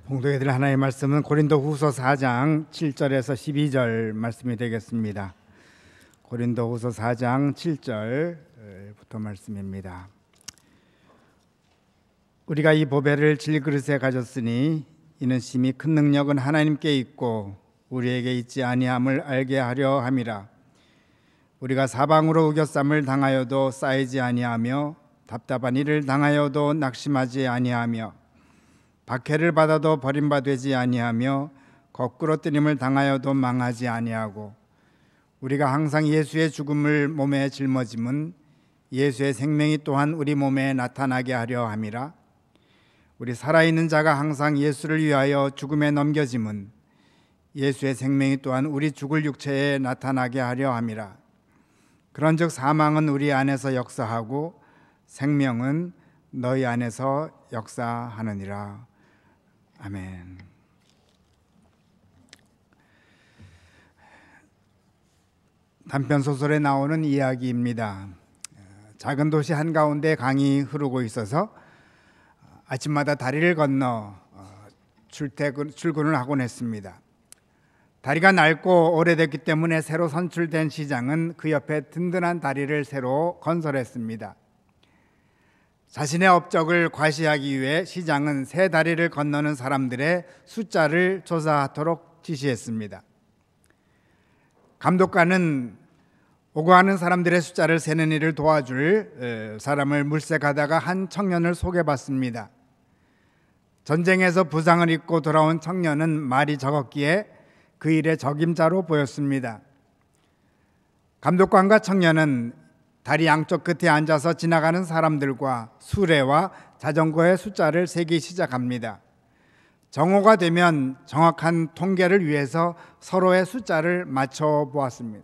봉독해 드릴 하나님의 말씀은 고린도후서 4장 7절에서 12절 말씀이 되겠습니다. 고린도후서 4장 7절부터 말씀입니다. 우리가 이 보배를 질그릇에 가졌으니 이는 심히 큰 능력은 하나님께 있고 우리에게 있지 아니함을 알게 하려 함이라. 우리가 사방으로 우겨쌈을 당하여도 쌓이지 아니하며 답답한 일을 당하여도 낙심하지 아니하며 박해를 받아도 버림받지 아니하며 거꾸로 뜨림을 당하여도 망하지 아니하고 우리가 항상 예수의 죽음을 몸에 짊어짐은 예수의 생명이 또한 우리 몸에 나타나게 하려 함이라. 우리 살아있는 자가 항상 예수를 위하여 죽음에 넘겨짐은 예수의 생명이 또한 우리 죽을 육체에 나타나게 하려 함이라. 그런즉 사망은 우리 안에서 역사하고 생명은 너희 안에서 역사하느니라. 아멘. 단편 소설에 나오는 이야기입니다. 작은 도시 한가운데 강이 흐르고 있어서 아침마다 다리를 건너 출근을 하곤 했습니다. 다리가 낡고 오래됐기 때문에 새로 선출된 시장은 그 옆에 든든한 다리를 새로 건설했습니다. 자신의 업적을 과시하기 위해 시장은 새 다리를 건너는 사람들의 숫자를 조사하도록 지시했습니다. 감독관은 오고 가는 사람들의 숫자를 세는 일을 도와줄 사람을 물색하다가 한 청년을 소개받습니다. 전쟁에서 부상을 입고 돌아온 청년은 말이 적었기에 그 일의 적임자로 보였습니다. 감독관과 청년은 다리 양쪽 끝에 앉아서 지나가는 사람들과 수레와 자전거의 숫자를 세기 시작합니다. 정오가 되면 정확한 통계를 위해서 서로의 숫자를 맞춰 보았습니다.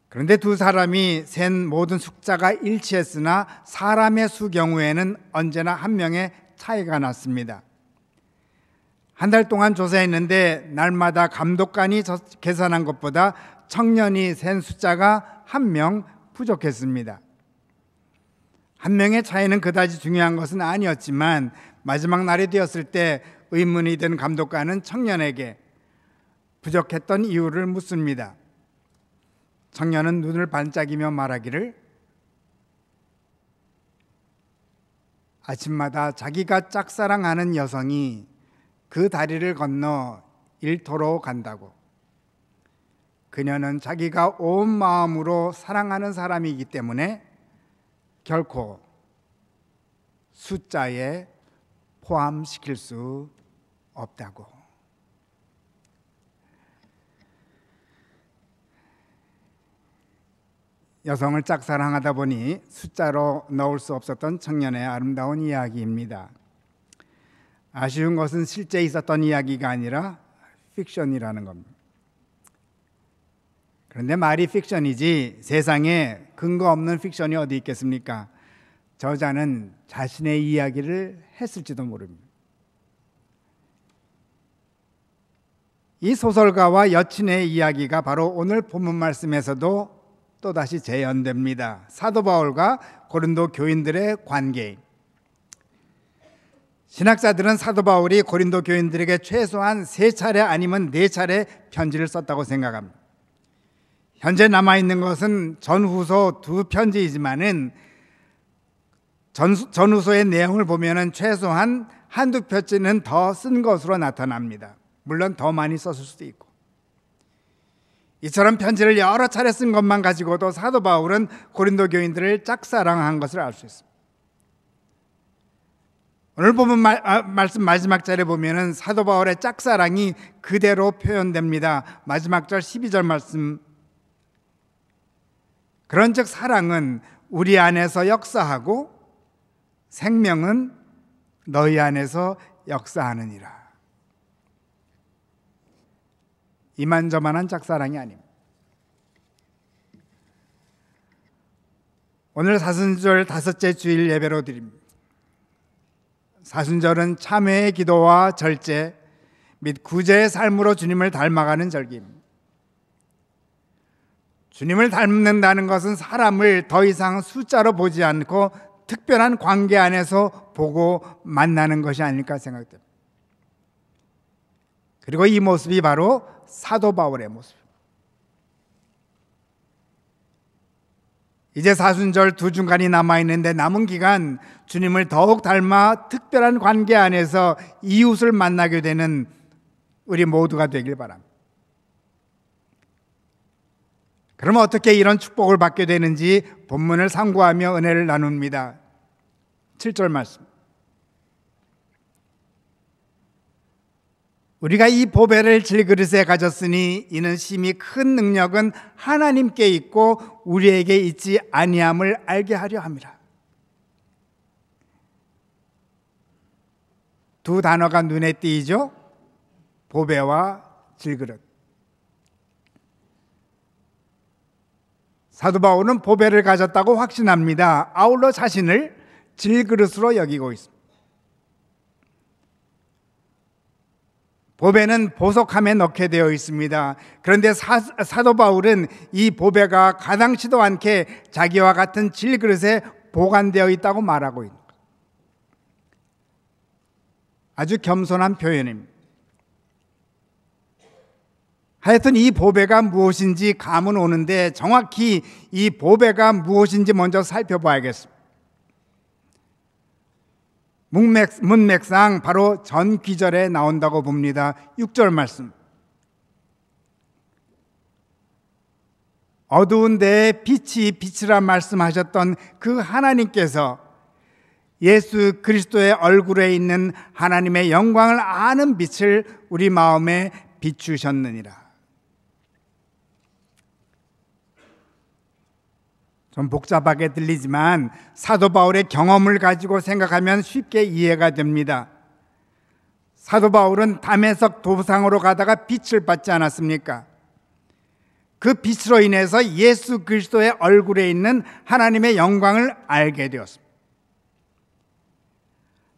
그런데 두 사람이 센 모든 숫자가 일치했으나 사람의 수 경우에는 언제나 한 명의 차이가 났습니다. 한 달 동안 조사했는데 날마다 감독관이 계산한 것보다 청년이 센 숫자가 한 명 부족했습니다. 한 명의 차이는 그다지 중요한 것은 아니었지만 마지막 날이 되었을 때 의문이 든 감독관은 청년에게 부족했던 이유를 묻습니다. 청년은 눈을 반짝이며 말하기를 아침마다 자기가 짝사랑하는 여성이 그 다리를 건너 일터로 간다고. 그녀는 자기가 온 마음으로 사랑하는 사람이기 때문에 결코 숫자에 포함시킬 수 없다고. 여성을 짝사랑하다 보니 숫자로 넣을 수 없었던 청년의 아름다운 이야기입니다. 아쉬운 것은 실제 있었던 이야기가 아니라 픽션이라는 겁니다. 그런데 말이 픽션이지 세상에 근거 없는 픽션이 어디 있겠습니까? 저자는 자신의 이야기를 했을지도 모릅니다. 이 소설가와 여친의 이야기가 바로 오늘 본문 말씀에서도 또다시 재현됩니다. 사도 바울과 고린도 교인들의 관계. 신학자들은 사도 바울이 고린도 교인들에게 최소한 3차례 아니면 4차례 편지를 썼다고 생각합니다. 현재 남아있는 것은 전후서 2편지이지만은 전후서의 내용을 보면은 최소한 한두 편지는 더 쓴 것으로 나타납니다. 물론 더 많이 썼을 수도 있고. 이처럼 편지를 여러 차례 쓴 것만 가지고도 사도 바울은 고린도 교인들을 짝사랑한 것을 알 수 있습니다. 오늘 보면 말씀 마지막 절에 보면은 사도 바울의 짝사랑이 그대로 표현됩니다. 마지막 절 12절 말씀. 그런즉 사랑은 우리 안에서 역사하고 생명은 너희 안에서 역사하느니라. 이만저만한 짝사랑이 아닙니다. 오늘 사순절 5째 주일 예배로 드립니다. 사순절은 참회의 기도와 절제 및 구제의 삶으로 주님을 닮아가는 절기입니다. 주님을 닮는다는 것은 사람을 더 이상 숫자로 보지 않고 특별한 관계 안에서 보고 만나는 것이 아닐까 생각됩니다. 그리고 이 모습이 바로 사도 바울의 모습. 이제 사순절 두 중간이 남아있는데 남은 기간 주님을 더욱 닮아 특별한 관계 안에서 이웃을 만나게 되는 우리 모두가 되길 바랍니다. 그럼 어떻게 이런 축복을 받게 되는지 본문을 상고하며 은혜를 나눕니다. 7절 말씀. 우리가 이 보배를 질그릇에 가졌으니 이는 심히 큰 능력은 하나님께 있고 우리에게 있지 아니함을 알게 하려 함이라. 두 단어가 눈에 띄죠? 보배와 질그릇. 사도 바울은 보배를 가졌다고 확신합니다. 아울러 자신을 질그릇으로 여기고 있습니다. 보배는 보석함에 넣게 되어 있습니다. 그런데 사도 바울은 이 보배가 가당치도 않게 자기와 같은 질그릇에 보관되어 있다고 말하고 있는 것. 아주 겸손한 표현입니다. 하여튼 이 보배가 무엇인지 감은 오는데 정확히 이 보배가 무엇인지 먼저 살펴봐야겠습니다. 문맥상 바로 전 귀절에 나온다고 봅니다. 6절 말씀. 어두운 데에 빛이 빛이라 말씀하셨던 그 하나님께서 예수 그리스도의 얼굴에 있는 하나님의 영광을 아는 빛을 우리 마음에 비추셨느니라. 좀 복잡하게 들리지만 사도 바울의 경험을 가지고 생각하면 쉽게 이해가 됩니다. 사도 바울은 다메섹 도상으로 가다가 빛을 받지 않았습니까? 그 빛으로 인해서 예수 그리스도의 얼굴에 있는 하나님의 영광을 알게 되었습니다.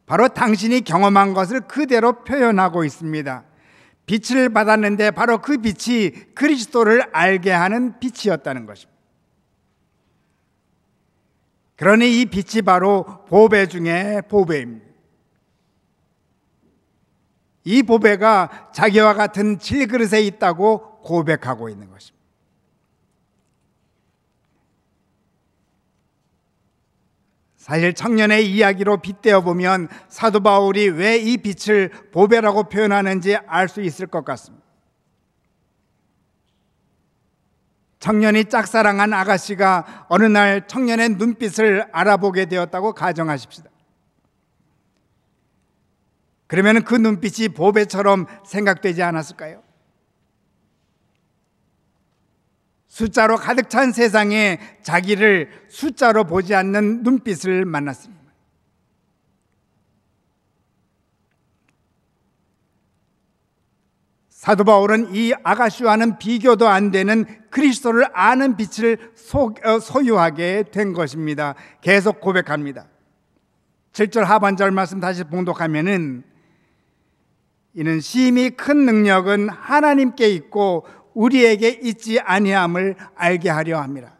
바로 당신이 경험한 것을 그대로 표현하고 있습니다. 빛을 받았는데 바로 그 빛이 그리스도를 알게 하는 빛이었다는 것입니다. 그러니 이 빛이 바로 보배 중에 보배입니다. 이 보배가 자기와 같은 질그릇에 있다고 고백하고 있는 것입니다. 사실 청년의 이야기로 빗대어 보면 사도 바울이 왜 이 빛을 보배라고 표현하는지 알 수 있을 것 같습니다. 청년이 짝사랑한 아가씨가 어느 날 청년의 눈빛을 알아보게 되었다고 가정하십시다. 그러면 그 눈빛이 보배처럼 생각되지 않았을까요? 숫자로 가득 찬 세상에 자기를 숫자로 보지 않는 눈빛을 만났습니다. 사도 바울은 이 아가씨와는 비교도 안 되는 그리스도를 아는 빛을 소유하게 된 것입니다. 계속 고백합니다. 7절 하반절 말씀 다시 봉독하면은 이는 심히 큰 능력은 하나님께 있고 우리에게 있지 아니함을 알게 하려 함이라.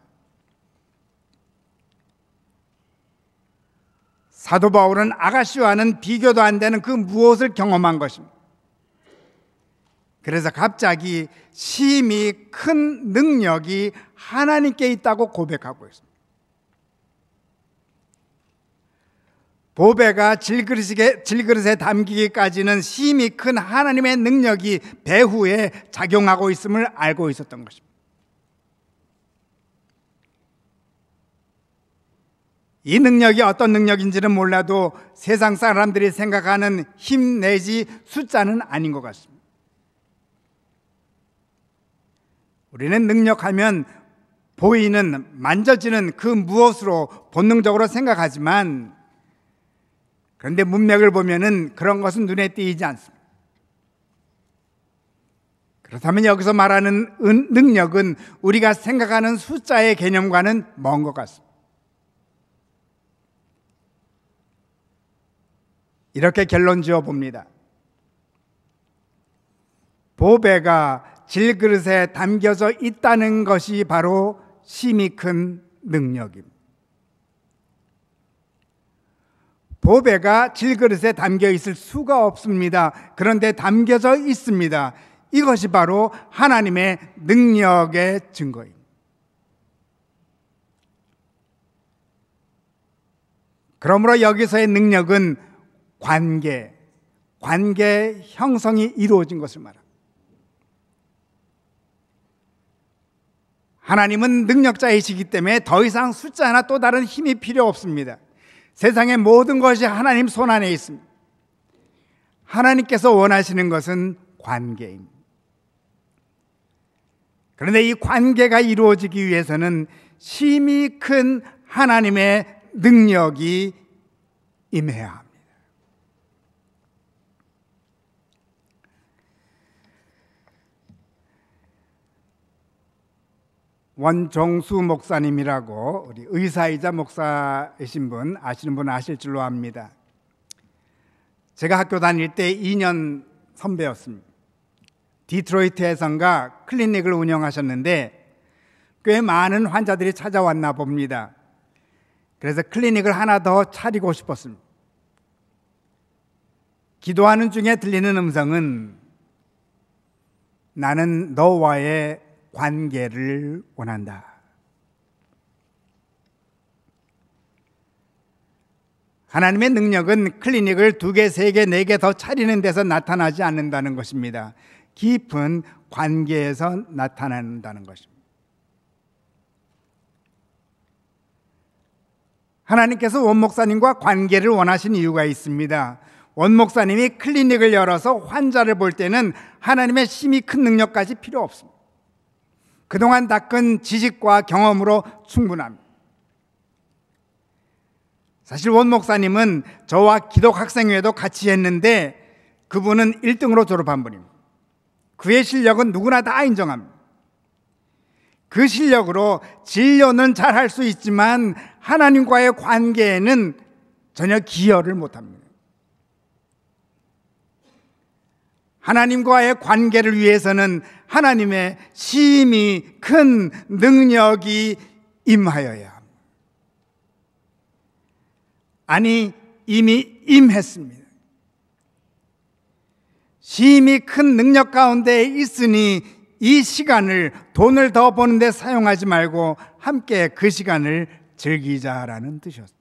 사도 바울은 아가씨와는 비교도 안 되는 그 무엇을 경험한 것입니다. 그래서 갑자기 심히 큰 능력이 하나님께 있다고 고백하고 있습니다. 보배가 질그릇에 담기기까지는 심히 큰 하나님의 능력이 배후에 작용하고 있음을 알고 있었던 것입니다. 이 능력이 어떤 능력인지는 몰라도 세상 사람들이 생각하는 힘 내지 숫자는 아닌 것 같습니다. 우리는 능력하면 보이는, 만져지는 그 무엇으로 본능적으로 생각하지만 그런데 문맥을 보면은 그런 것은 눈에 띄지 않습니다. 그렇다면 여기서 말하는 능력은 우리가 생각하는 숫자의 개념과는 먼 것 같습니다. 이렇게 결론 지어 봅니다. 보배가 질그릇에 담겨져 있다는 것이 바로 심히 큰 능력입니다. 보배가 질그릇에 담겨 있을 수가 없습니다. 그런데 담겨져 있습니다. 이것이 바로 하나님의 능력의 증거입니다. 그러므로 여기서의 능력은 관계 형성이 이루어진 것을 말합니다. 하나님은 능력자이시기 때문에 더 이상 숫자나 또 다른 힘이 필요 없습니다. 세상의 모든 것이 하나님 손 안에 있습니다. 하나님께서 원하시는 것은 관계입니다. 그런데 이 관계가 이루어지기 위해서는 심히 큰 하나님의 능력이 임해야 합니다. 원종수 목사님이라고 우리 의사이자 목사이신 분 아시는 분 아실 줄로 압니다. 제가 학교 다닐 때 2년 선배였습니다. 디트로이트에선가 클리닉을 운영하셨는데 꽤 많은 환자들이 찾아왔나 봅니다. 그래서 클리닉을 하나 더 차리고 싶었습니다. 기도하는 중에 들리는 음성은 나는 너와의 관계를 원한다. 하나님의 능력은 클리닉을 2개, 3개, 4개 더 차리는 데서 나타나지 않는다는 것입니다. 깊은 관계에서 나타난다는 것입니다. 하나님께서 원 목사님과 관계를 원하신 이유가 있습니다. 원 목사님이 클리닉을 열어서 환자를 볼 때는 하나님의 심히 큰 능력까지 필요 없습니다. 그동안 닦은 지식과 경험으로 충분합니다. 사실 원 목사님은 저와 기독학생회도 같이 했는데 그분은 1등으로 졸업한 분입니다. 그의 실력은 누구나 다 인정합니다. 그 실력으로 진료는 잘할 수 있지만 하나님과의 관계에는 전혀 기여를 못합니다. 하나님과의 관계를 위해서는 하나님의 심히 큰 능력이 임하여야 합니다. 아니, 이미 임했습니다. 심히 큰 능력 가운데 있으니 이 시간을 돈을 더 버는 데 사용하지 말고 함께 그 시간을 즐기자라는 뜻이었습니다.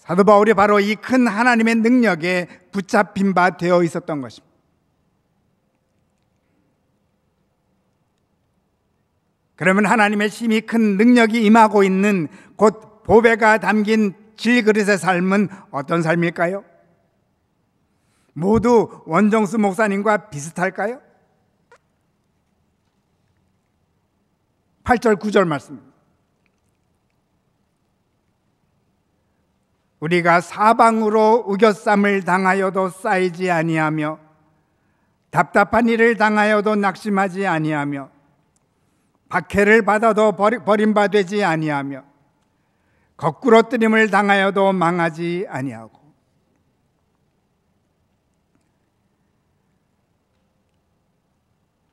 사도 바울이 바로 이 큰 하나님의 능력에 붙잡힌 바 되어 있었던 것입니다. 그러면 하나님의 심히 큰 능력이 임하고 있는 곧 보배가 담긴 질그릇의 삶은 어떤 삶일까요? 모두 원정수 목사님과 비슷할까요? 8절 9절 말씀입니다. 우리가 사방으로 우겨쌈을 당하여도 쌓이지 아니하며 답답한 일을 당하여도 낙심하지 아니하며 박해를 받아도 버림받지 아니하며 거꾸로 뜨림을 당하여도 망하지 아니하고.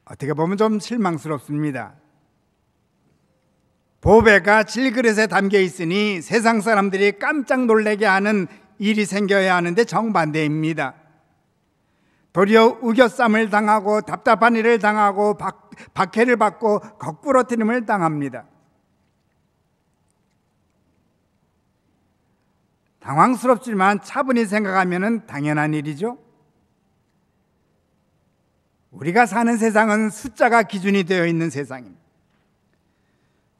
어떻게 보면 좀 실망스럽습니다. 보배가 질그릇에 담겨 있으니 세상 사람들이 깜짝 놀라게 하는 일이 생겨야 하는데 정반대입니다. 도리어 우겨쌈을 당하고 답답한 일을 당하고 박해를 받고 거꾸로 뜨림을 당합니다. 당황스럽지만 차분히 생각하면 당연한 일이죠. 우리가 사는 세상은 숫자가 기준이 되어 있는 세상입니다.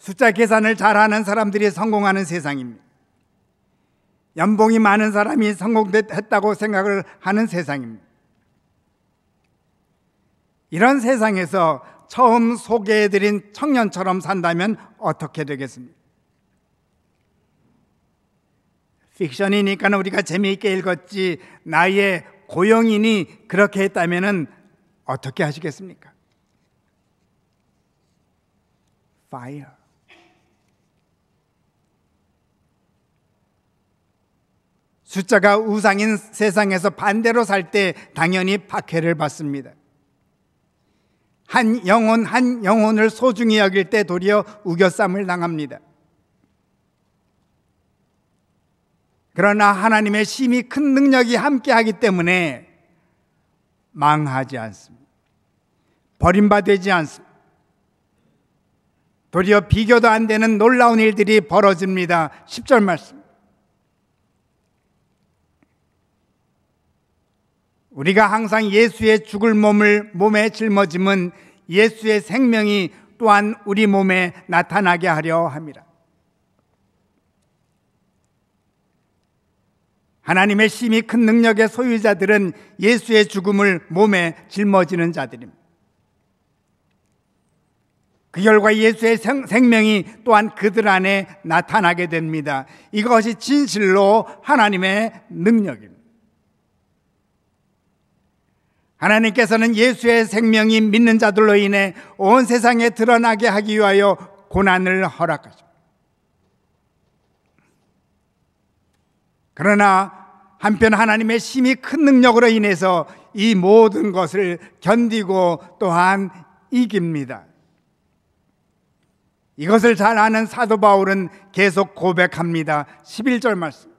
숫자 계산을 잘하는 사람들이 성공하는 세상입니다. 연봉이 많은 사람이 성공했다고 생각을 하는 세상입니다. 이런 세상에서 처음 소개해드린 청년처럼 산다면 어떻게 되겠습니까? 픽션이니까 우리가 재미있게 읽었지 나의 고용인이 그렇게 했다면 어떻게 하시겠습니까? Fire. 숫자가 우상인 세상에서 반대로 살 때 당연히 박해를 받습니다. 한 영혼 한 영혼을 소중히 여길 때 도리어 우겨쌈을 당합니다. 그러나 하나님의 심히 큰 능력이 함께하기 때문에 망하지 않습니다. 버림받지 않습니다. 도리어 비교도 안 되는 놀라운 일들이 벌어집니다. 10절 말씀. 우리가 항상 예수의 죽을 몸을 몸에 짊어짐은 예수의 생명이 또한 우리 몸에 나타나게 하려 함이라. 하나님의 심히 큰 능력의 소유자들은 예수의 죽음을 몸에 짊어지는 자들입니다. 그 결과 예수의 생명이 또한 그들 안에 나타나게 됩니다. 이것이 진실로 하나님의 능력입니다. 하나님께서는 예수의 생명이 믿는 자들로 인해 온 세상에 드러나게 하기 위하여 고난을 허락하십니다. 그러나 한편 하나님의 심히 큰 능력으로 인해서 이 모든 것을 견디고 또한 이깁니다. 이것을 잘 아는 사도 바울은 계속 고백합니다. 11절 말씀.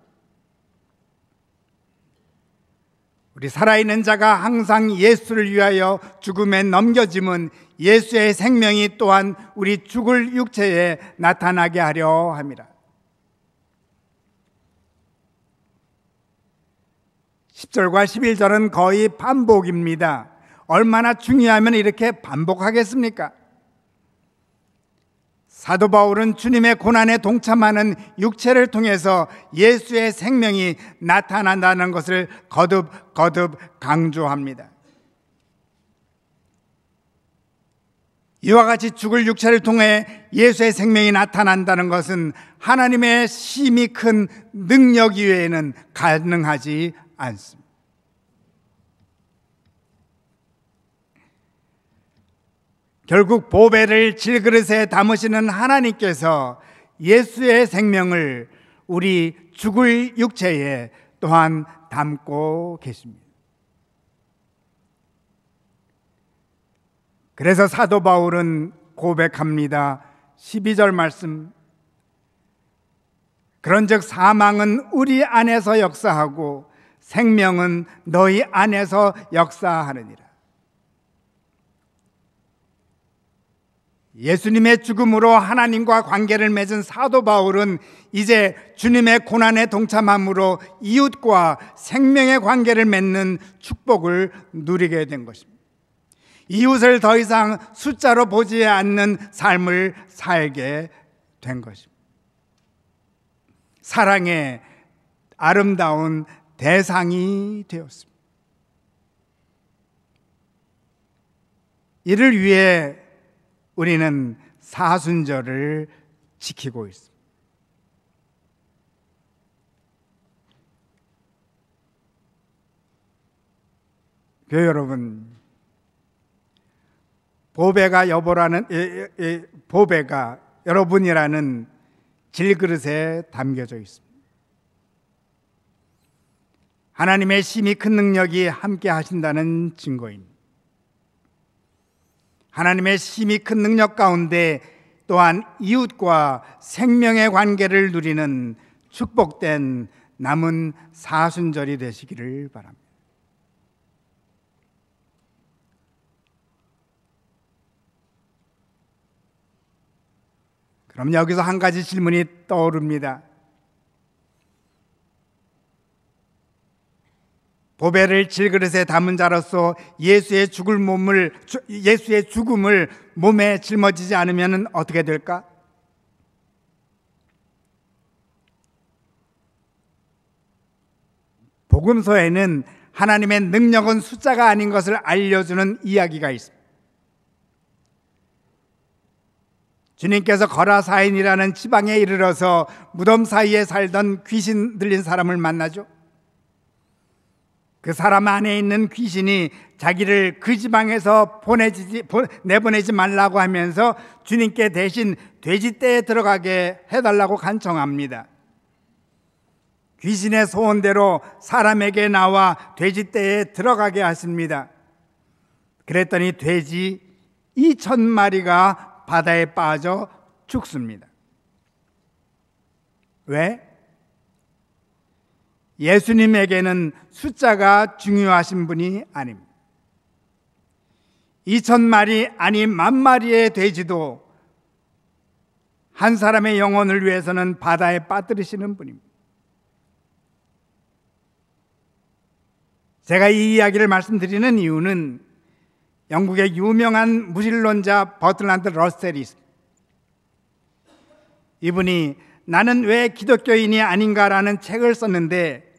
우리 살아있는 자가 항상 예수를 위하여 죽음에 넘겨짐은 예수의 생명이 또한 우리 죽을 육체에 나타나게 하려 함이라. 10절과 11절은 거의 반복입니다. 얼마나 중요하면 이렇게 반복하겠습니까? 사도 바울은 주님의 고난에 동참하는 육체를 통해서 예수의 생명이 나타난다는 것을 거듭 강조합니다. 이와 같이 죽을 육체를 통해 예수의 생명이 나타난다는 것은 하나님의 심히 큰 능력 이외에는 가능하지 않습니다. 결국 보배를 질그릇에 담으시는 하나님께서 예수의 생명을 우리 죽을 육체에 또한 담고 계십니다. 그래서 사도 바울은 고백합니다. 12절 말씀. 그런즉 사망은 우리 안에서 역사하고 생명은 너희 안에서 역사하느니라. 예수님의 죽음으로 하나님과 관계를 맺은 사도 바울은 이제 주님의 고난에 동참함으로 이웃과 생명의 관계를 맺는 축복을 누리게 된 것입니다. 이웃을 더 이상 숫자로 보지 않는 삶을 살게 된 것입니다. 사랑의 아름다운 대상이 되었습니다. 이를 위해 우리는 사순절을 지키고 있습니다. 교회 여러분, 보배가 여러분이라는 질그릇에 담겨져 있습니다. 하나님의 심히 큰 능력이 함께 하신다는 증거입니다. 하나님의 심히 큰 능력 가운데 또한 이웃과 생명의 관계를 누리는 축복된 남은 사순절이 되시기를 바랍니다. 그럼 여기서 한 가지 질문이 떠오릅니다. 보배를 질그릇에 담은 자로서 예수의 죽음을 몸에 짊어지지 않으면 어떻게 될까? 복음서에는 하나님의 능력은 숫자가 아닌 것을 알려주는 이야기가 있습니다. 주님께서 거라사인이라는 지방에 이르러서 무덤 사이에 살던 귀신 들린 사람을 만나죠. 그 사람 안에 있는 귀신이 자기를 그 지방에서 내보내지 말라고 하면서 주님께 대신 돼지떼에 들어가게 해달라고 간청합니다. 귀신의 소원대로 사람에게 나와 돼지떼에 들어가게 하십니다. 그랬더니 돼지 2,000마리가 바다에 빠져 죽습니다. 왜? 예수님에게는 숫자가 중요하신 분이 아닙니다. 2,000마리 아니 10,000마리의 돼지도 한 사람의 영혼을 위해서는 바다에 빠뜨리시는 분입니다. 제가 이 이야기를 말씀드리는 이유는 영국의 유명한 무신론자 버틀란드 러셀이 있습니다. 이분이 나는 왜 기독교인이 아닌가라는 책을 썼는데,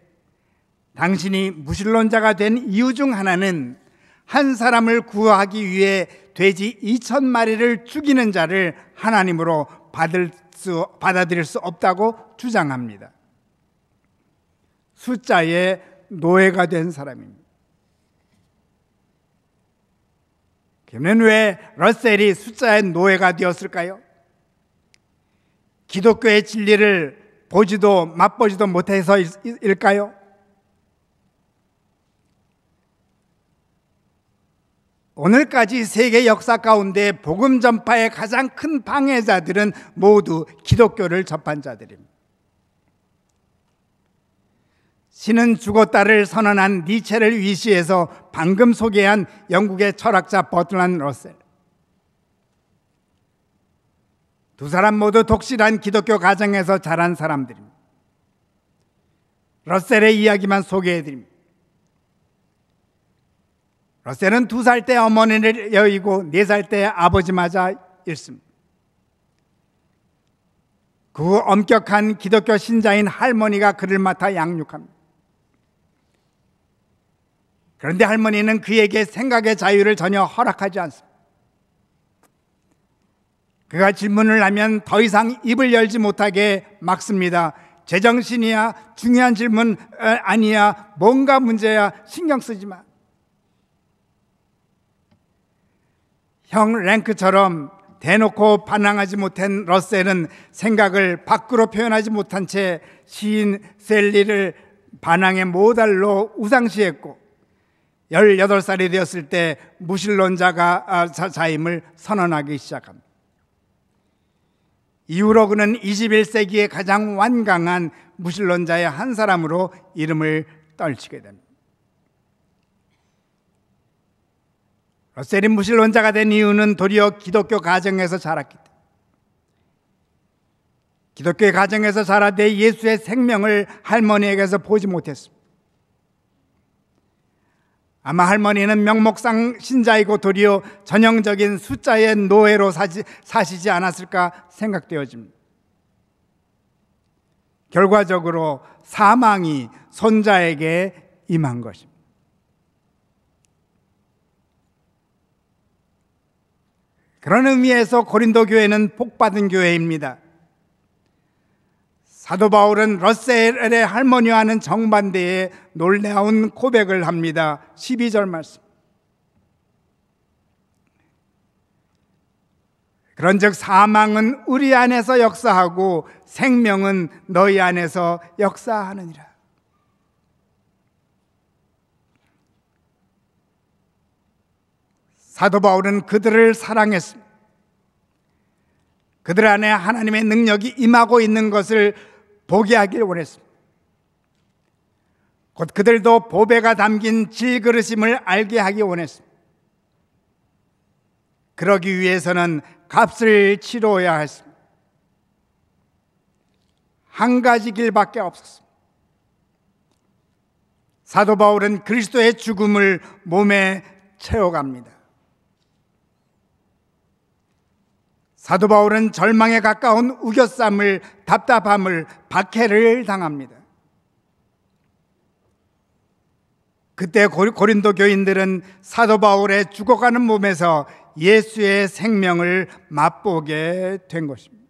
당신이 무신론자가 된 이유 중 하나는 한 사람을 구하기 위해 돼지 2,000마리를 죽이는 자를 하나님으로 받아들일 수 없다고 주장합니다. 숫자의 노예가 된 사람입니다. 그러면 왜 러셀이 숫자의 노예가 되었을까요? 기독교의 진리를 보지도 맛보지도 못해서일까요? 오늘까지 세계 역사 가운데 복음 전파의 가장 큰 방해자들은 모두 기독교를 접한 자들입니다. 신은 죽었다를 선언한 니체를 위시해서 방금 소개한 영국의 철학자 버틀란드 러셀, 두 사람 모두 독실한 기독교 가정에서 자란 사람들입니다. 러셀의 이야기만 소개해드립니다. 러셀은 2살 때 어머니를 여의고 4살 때 아버지 맞아 잃습니다. 그 후 엄격한 기독교 신자인 할머니가 그를 맡아 양육합니다. 그런데 할머니는 그에게 생각의 자유를 전혀 허락하지 않습니다. 그가 질문을 하면 더 이상 입을 열지 못하게 막습니다. 제정신이야? 중요한 질문 아니야? 뭔가 문제야? 신경 쓰지 마. 형 랭크처럼 대놓고 반항하지 못한 러셀은 생각을 밖으로 표현하지 못한 채 시인 셀리를 반항의 모델로 우상시했고, 18살이 되었을 때 무신론자가 자임을 선언하기 시작합니다. 이후로 그는 21세기의 가장 완강한 무신론자의 한 사람으로 이름을 떨치게 됩니다. 러셀이 무신론자가 된 이유는 도리어 기독교 가정에서 자랐기 때문입니다. 기독교의 가정에서 자라되 예수의 생명을 할머니에게서 보지 못했습니다. 아마 할머니는 명목상 신자이고 도리어 전형적인 숫자의 노예로 사시지 않았을까 생각되어집니다. 결과적으로 사망이 손자에게 임한 것입니다. 그런 의미에서 고린도 교회는 복받은 교회입니다. 사도 바울은 러셀의 할머니와는 정반대의 놀라운 고백을 합니다. 12절 말씀. 그런즉 사망은 우리 안에서 역사하고 생명은 너희 안에서 역사하느니라. 사도 바울은 그들을 사랑했습니다. 그들 안에 하나님의 능력이 임하고 있는 것을 보게 하길 원했습니다. 곧 그들도 보배가 담긴 질그릇임을 알게 하기 원했습니다. 그러기 위해서는 값을 치러야 했습니다. 한 가지 길밖에 없었습니다. 사도 바울은 그리스도의 죽음을 몸에 채워갑니다. 사도 바울은 절망에 가까운 우겨쌈을, 답답함을, 박해를 당합니다. 그때 고린도 교인들은 사도 바울의 죽어가는 몸에서 예수의 생명을 맛보게 된 것입니다.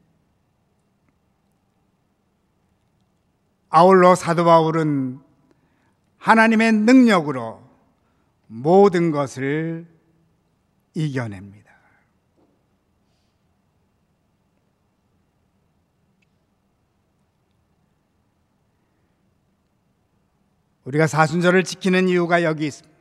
아울러 사도 바울은 하나님의 능력으로 모든 것을 이겨냅니다. 우리가 사순절을 지키는 이유가 여기 있습니다.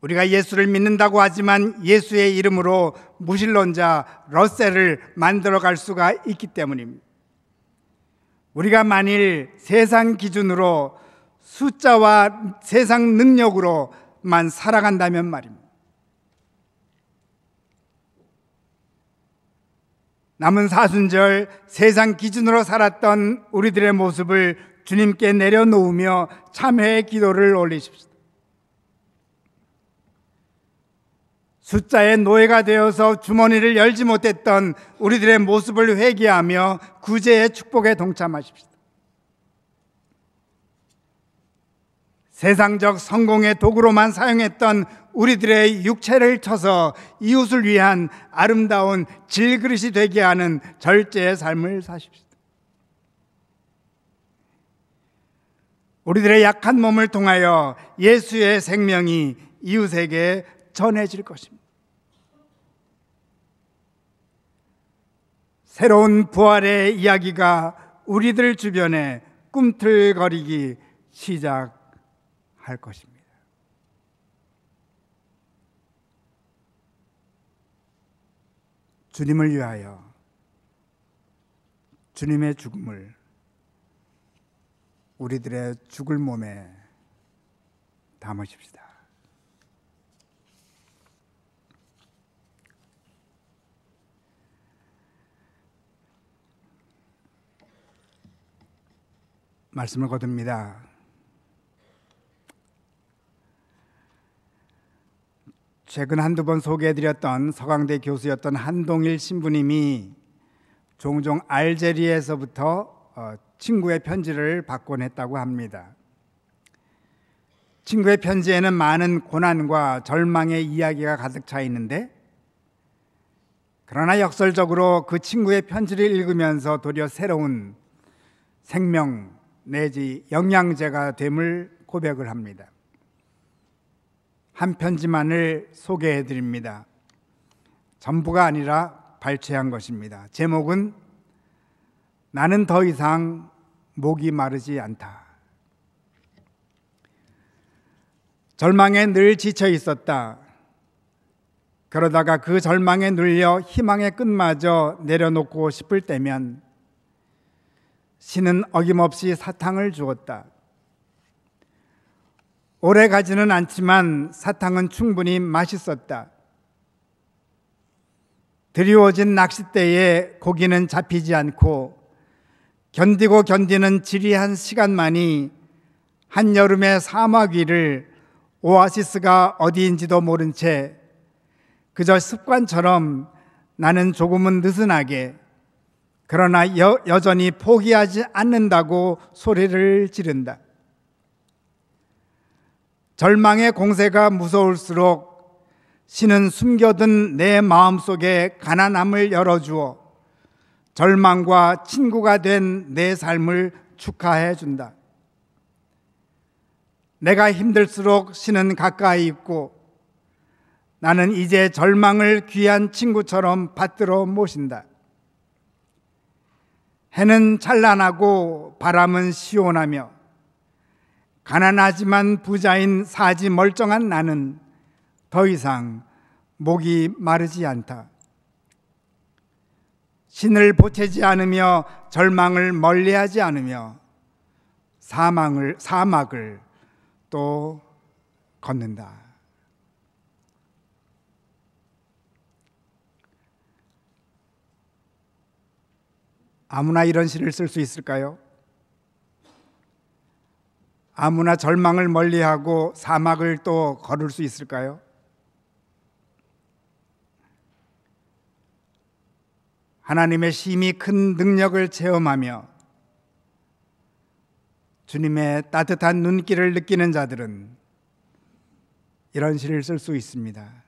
우리가 예수를 믿는다고 하지만 예수의 이름으로 무신론자 러셀을 만들어갈 수가 있기 때문입니다. 우리가 만일 세상 기준으로 숫자와 세상 능력으로만 살아간다면 말입니다. 남은 사순절 세상 기준으로 살았던 우리들의 모습을 주님께 내려놓으며 참회의 기도를 올리십시오. 숫자의 노예가 되어서 주머니를 열지 못했던 우리들의 모습을 회개하며 구제의 축복에 동참하십시오. 세상적 성공의 도구로만 사용했던 우리들의 육체를 쳐서 이웃을 위한 아름다운 질그릇이 되게 하는 절제의 삶을 사십시오. 우리들의 약한 몸을 통하여 예수의 생명이 이웃에게 전해질 것입니다. 새로운 부활의 이야기가 우리들 주변에 꿈틀거리기 시작할 것입니다. 주님을 위하여 주님의 죽음을 우리들의 죽을 몸에 담으십시다. 말씀을 거둡니다. 최근 한두 번 소개해드렸던 서강대 교수였던 한동일 신부님이 종종 알제리에서부터 친구의 편지를 받곤 했다고 합니다. 친구의 편지에는 많은 고난과 절망의 이야기가 가득 차 있는데, 그러나 역설적으로 그 친구의 편지를 읽으면서 도리어 새로운 생명 내지 영양제가 됨을 고백을 합니다. 한 편지만을 소개해 드립니다. 전부가 아니라 발췌한 것입니다. 제목은 나는 더 이상 목이 마르지 않다. 절망에 늘 지쳐 있었다. 그러다가 그 절망에 눌려 희망의 끝마저 내려놓고 싶을 때면 신은 어김없이 사탕을 주었다. 오래 가지는 않지만 사탕은 충분히 맛있었다. 드리워진 낚싯대에 고기는 잡히지 않고 견디고 견디는 지리한 시간만이 한여름의 사막 위를 오아시스가 어디인지도 모른 채 그저 습관처럼 나는 조금은 느슨하게 그러나 여전히 포기하지 않는다고 소리를 지른다. 절망의 공세가 무서울수록 신은 숨겨둔 내 마음속에 가난함을 열어주어 절망과 친구가 된 내 삶을 축하해 준다. 내가 힘들수록 신은 가까이 있고 나는 이제 절망을 귀한 친구처럼 받들어 모신다. 해는 찬란하고 바람은 시원하며 가난하지만 부자인 사지 멀쩡한 나는 더 이상 목이 마르지 않다. 신을 보채지 않으며 절망을 멀리하지 않으며 사막을 또 걷는다. 아무나 이런 시를 쓸 수 있을까요? 아무나 절망을 멀리하고 사막을 또 걸을 수 있을까요? 하나님의 심히 큰 능력을 체험하며 주님의 따뜻한 눈길을 느끼는 자들은 이런 시를 쓸 수 있습니다.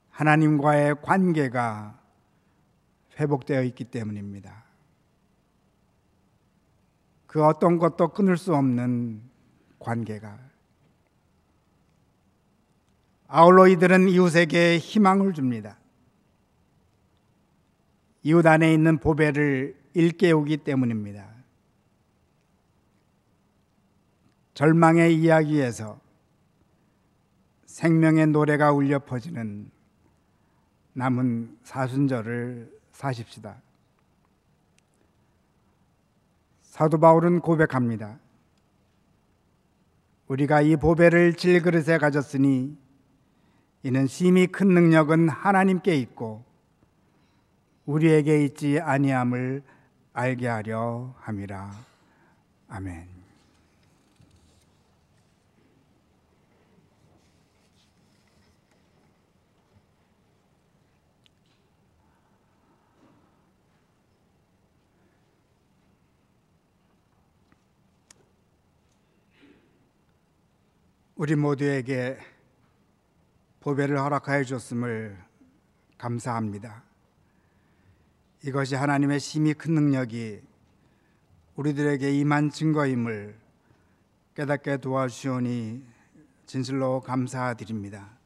하나님과의 관계가 회복되어 있기 때문입니다. 그 어떤 것도 끊을 수 없는 관계가. 아울러 이들은 이웃에게 희망을 줍니다. 이웃 안에 있는 보배를 일깨우기 때문입니다. 절망의 이야기에서 생명의 노래가 울려 퍼지는 남은 사순절을 사십시다. 사도 바울은 고백합니다. 우리가 이 보배를 질그릇에 가졌으니 이는 심히 큰 능력은 하나님께 있고 우리에게 있지 아니함을 알게 하려 함이라. 아멘. 우리 모두에게 보배를 허락하여 주었음을 감사합니다. 이것이 하나님의 심히 큰 능력이 우리들에게 임한 증거임을 깨닫게 도와주시오니 진실로 감사드립니다.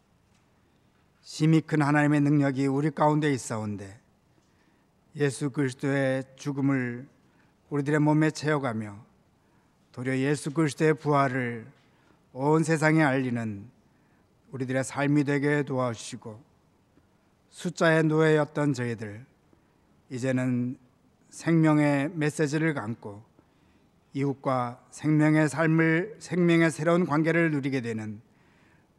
심히 큰 하나님의 능력이 우리 가운데 있사온데 예수 그리스도의 죽음을 우리들의 몸에 채워가며 도리어 예수 그리스도의 부활을 온 세상에 알리는 우리들의 삶이 되게 도와주시고 숫자의 노예였던 저희들 이제는 생명의 메시지를 감고 이웃과 생명의 삶을 생명의 새로운 관계를 누리게 되는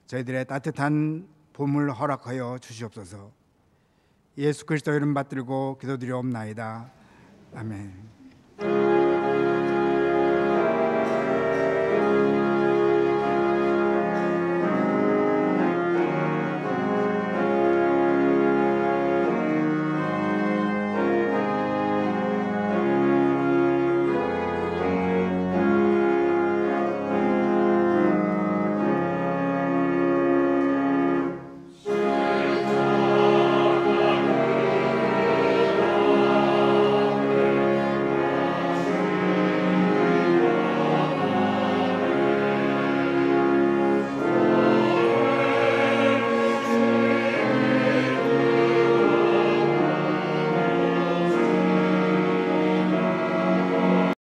저희들의 따뜻한 봄을 허락하여 주시옵소서. 예수 그리스도 이름 받들고 기도드리옵나이다. 아멘.